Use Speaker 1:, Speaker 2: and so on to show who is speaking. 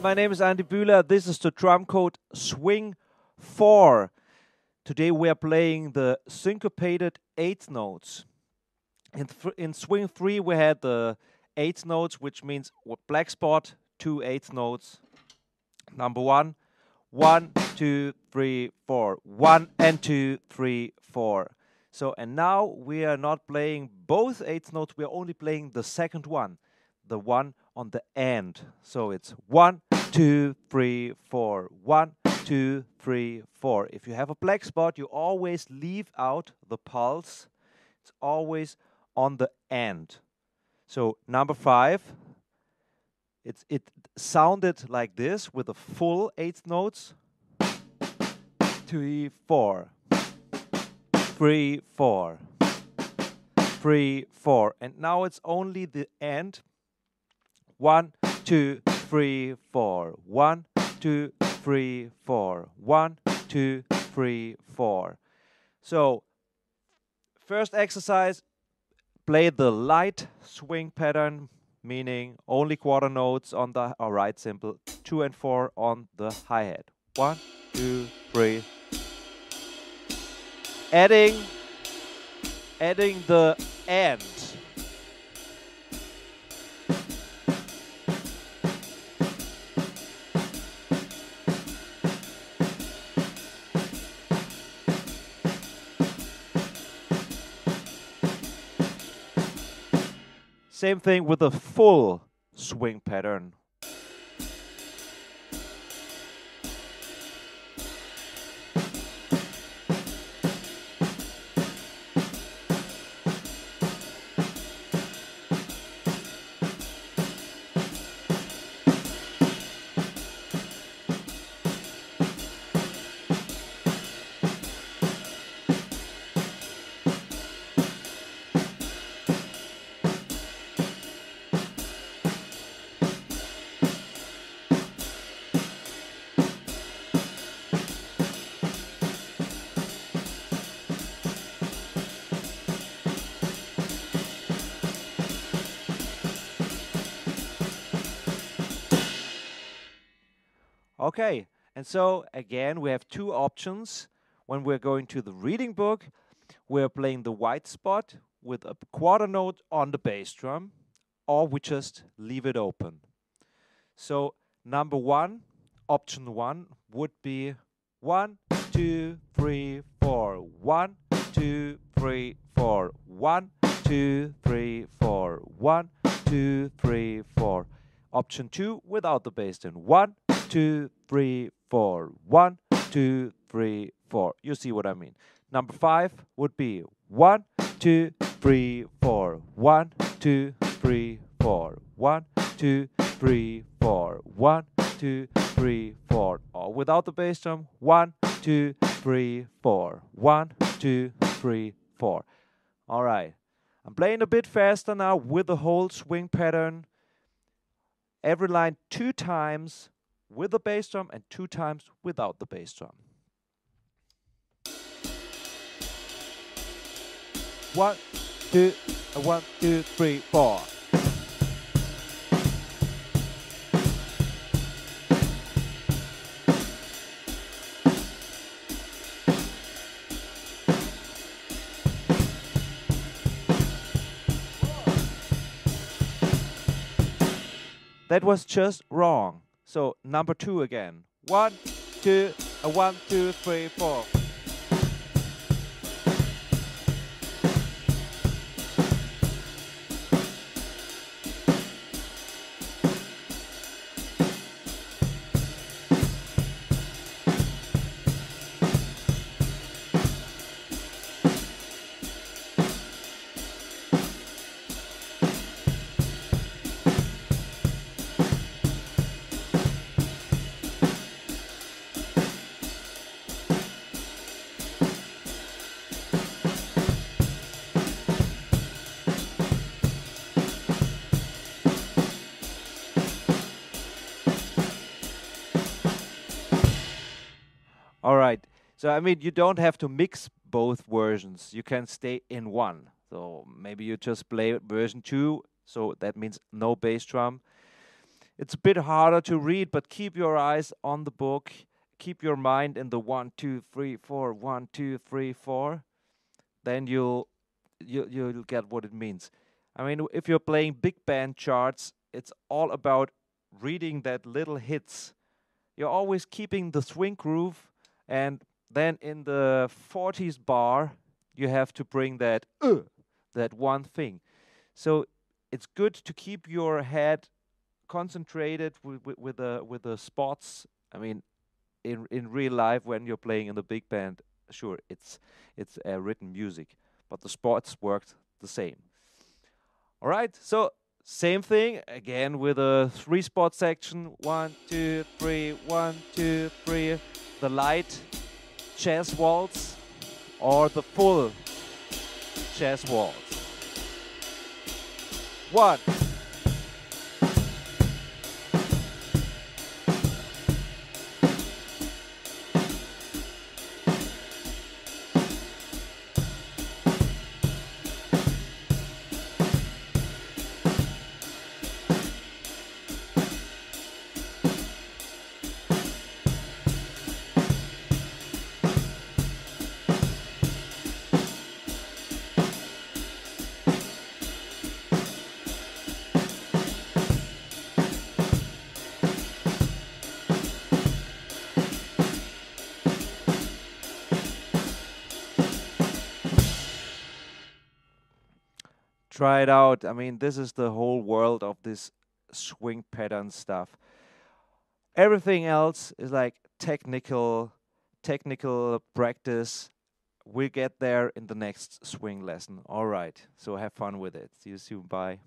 Speaker 1: my name is Andi Bühler. This is the drum code Swing 4. Today we are playing the syncopated 8th notes. In Swing 3 we had the 8th notes, which means black spot, 2 8th notes. Number 1, 1, 2, 3, 4. 1 and 2, 3, 4. So, and now we are not playing both 8th notes, we are only playing the second one, the one on the end. So it's 1, 2, 3, 4. 1, 2, 3, 4. If you have a black spot, you always leave out the pulse. It's always on the end. So number 5, it sounded like this with the full 8th notes. 3, 4. 3, 4. 3, 4. And now it's only the end. 1, 2, 3, 4. 1, 2, 3, 4. 1, 2, 3, 4. So, first exercise, play the light swing pattern, meaning only quarter notes on the right cymbal, 2 and 4 on the hi-hat. 1, 2, 3. Adding the end. Same thing with the full swing pattern. Okay, and so again we have two options. When we're going to the reading book, we're playing the white spot with a quarter note on the bass drum, or we just leave it open. So number 1, option 1 would be 1, 2, 3, 4. 1, 2, 3, 4. 1, 2, 3, 4. 1, 2, 3, 4. Option 2 without the bass drum. 1, 2, 3, 4. 1, 2, 3, 4. You see what I mean. Number 5 would be 1, 2, 3, 4. 1, 2, 3, 4. 1, 2, 3, 4. 1, 2, 3, 4. Or without the bass drum. 1, 2, 3, 4. 1, 2, 3, 4. All right. I'm playing a bit faster now with the whole swing pattern. Every line 2 times with the bass drum and 2 times without the bass drum. 1, 2, 1, 2, 3, 4. That was just wrong. So number 2 again. 1, 2, 1, 2, 3, 4. All right. So, I mean, you don't have to mix both versions. You can stay in one. So maybe you just play version 2. So that means no bass drum. It's a bit harder to read, but keep your eyes on the book. Keep your mind in the 1, 2, 3, 4, 1, 2, 3, 4. Then you'll get what it means. I mean, if you're playing big band charts, it's all about reading that little hits. You're always keeping the swing groove, and then in the 40s bar, you have to bring that one thing. So it's good to keep your head concentrated with the spots. I mean, in real life, when you're playing in the big band, sure, it's written music, but the spots worked the same. All right, so same thing again with a 3-spot section. 1, 2, 3, 1, 2, 3. The light jazz waltz or the full jazz waltz. 1. Try it out. I mean, this is the whole world of this swing pattern stuff. Everything else is like technical practice. We'll get there in the next swing lesson. All right. So have fun with it. See you soon. Bye.